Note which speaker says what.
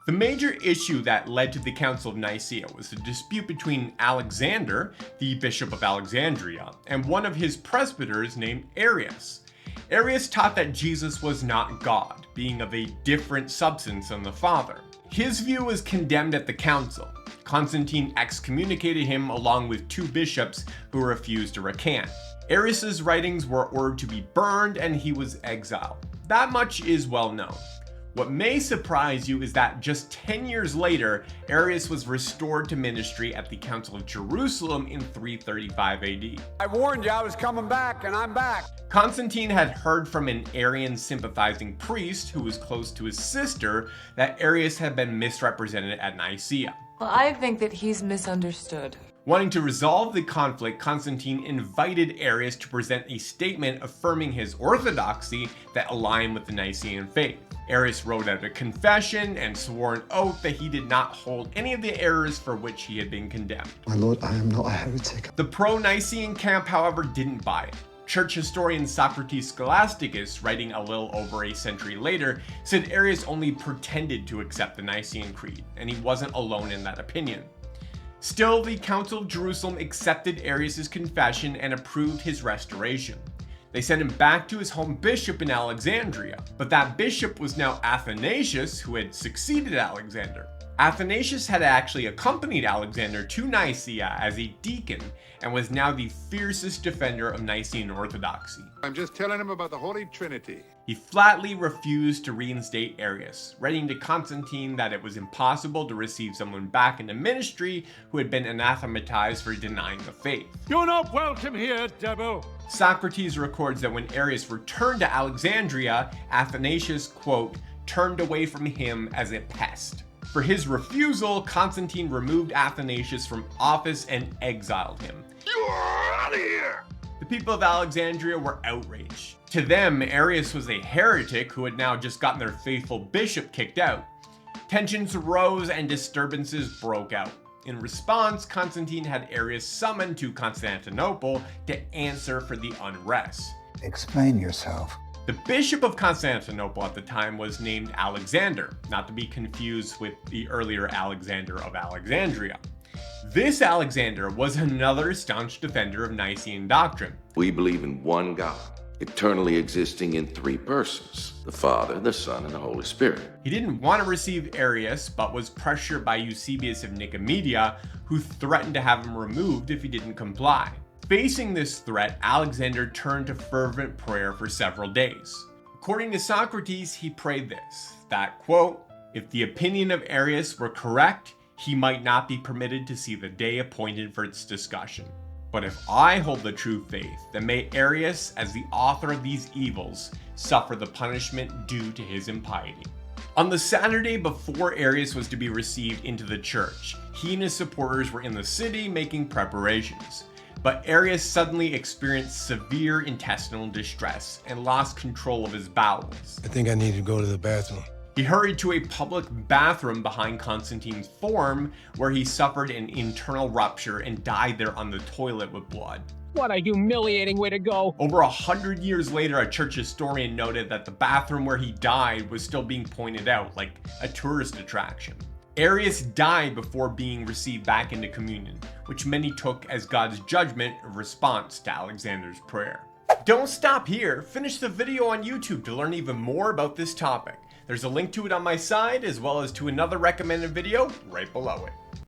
Speaker 1: The major issue that led to the Council of Nicaea was a dispute between Alexander, the Bishop of Alexandria, and one of his presbyters named Arius. Arius taught that Jesus was not God, being of a different substance than the Father. His view was condemned at the council. Constantine excommunicated him along with 2 bishops who refused to recant. Arius's writings were ordered to be burned and he was exiled. That much is well known. What may surprise you is that just 10 years later, Arius was restored to ministry at the Council of Jerusalem in 335 AD.
Speaker 2: I warned you I was coming back, and I'm back.
Speaker 1: Constantine had heard from an Arian sympathizing priest who was close to his sister that Arius had been misrepresented at Nicaea.
Speaker 3: Well, I think that he's misunderstood.
Speaker 1: Wanting to resolve the conflict, Constantine invited Arius to present a statement affirming his orthodoxy that aligned with the Nicene faith. Arius wrote out a confession and swore an oath that he did not hold any of the errors for which he had been condemned.
Speaker 4: My lord, I am not a heretic.
Speaker 1: The pro-Nicene camp, however, didn't buy it. Church historian Socrates Scholasticus, writing a little over a century later, said Arius only pretended to accept the Nicene Creed, and he wasn't alone in that opinion. Still, the Council of Jerusalem accepted Arius' confession and approved his restoration. They sent him back to his home bishop in Alexandria, but that bishop was now Athanasius, who had succeeded Alexander. Athanasius had actually accompanied Alexander to Nicaea as a deacon and was now the fiercest defender of Nicene orthodoxy.
Speaker 5: I'm just telling him about the Holy Trinity.
Speaker 1: He flatly refused to reinstate Arius, writing to Constantine that it was impossible to receive someone back into ministry who had been anathematized for denying the faith.
Speaker 2: You're not welcome here, devil.
Speaker 1: Socrates records that when Arius returned to Alexandria, Athanasius, quote, turned away from him as a pest. For his refusal, Constantine removed Athanasius from office and exiled him.
Speaker 5: You are out of here!
Speaker 1: The people of Alexandria were outraged. To them, Arius was a heretic who had now just gotten their faithful bishop kicked out. Tensions arose and disturbances broke out. In response, Constantine had Arius summoned to Constantinople to answer for the unrest.
Speaker 4: Explain yourself.
Speaker 1: The bishop of Constantinople at the time was named Alexander, not to be confused with the earlier Alexander of Alexandria. This Alexander was another staunch defender of Nicene doctrine.
Speaker 6: We believe in one God, eternally existing in 3 persons, the Father, the Son, and the Holy Spirit.
Speaker 1: He didn't want to receive Arius, but was pressured by Eusebius of Nicaea, who threatened to have him removed if he didn't comply. Facing this threat, Alexander turned to fervent prayer for several days. According to Socrates, he prayed this, that, quote, if the opinion of Arius were correct, he might not be permitted to see the day appointed for its discussion. But if I hold the true faith, then may Arius, as the author of these evils, suffer the punishment due to his impiety. On the Saturday before Arius was to be received into the church, he and his supporters were in the city making preparations. But Arius suddenly experienced severe intestinal distress and lost control of his bowels.
Speaker 7: I think I need to go to the bathroom.
Speaker 1: He hurried to a public bathroom behind Constantine's forum, where he suffered an internal rupture and died there on the toilet with blood.
Speaker 8: What a humiliating way to go.
Speaker 1: Over 100 years later, a church historian noted that the bathroom where he died was still being pointed out, like a tourist attraction. Arius died before being received back into communion, which many took as God's judgment in response to Alexander's prayer. Don't stop here. Finish the video on YouTube to learn even more about this topic. There's a link to it on my side, as well as to another recommended video right below it.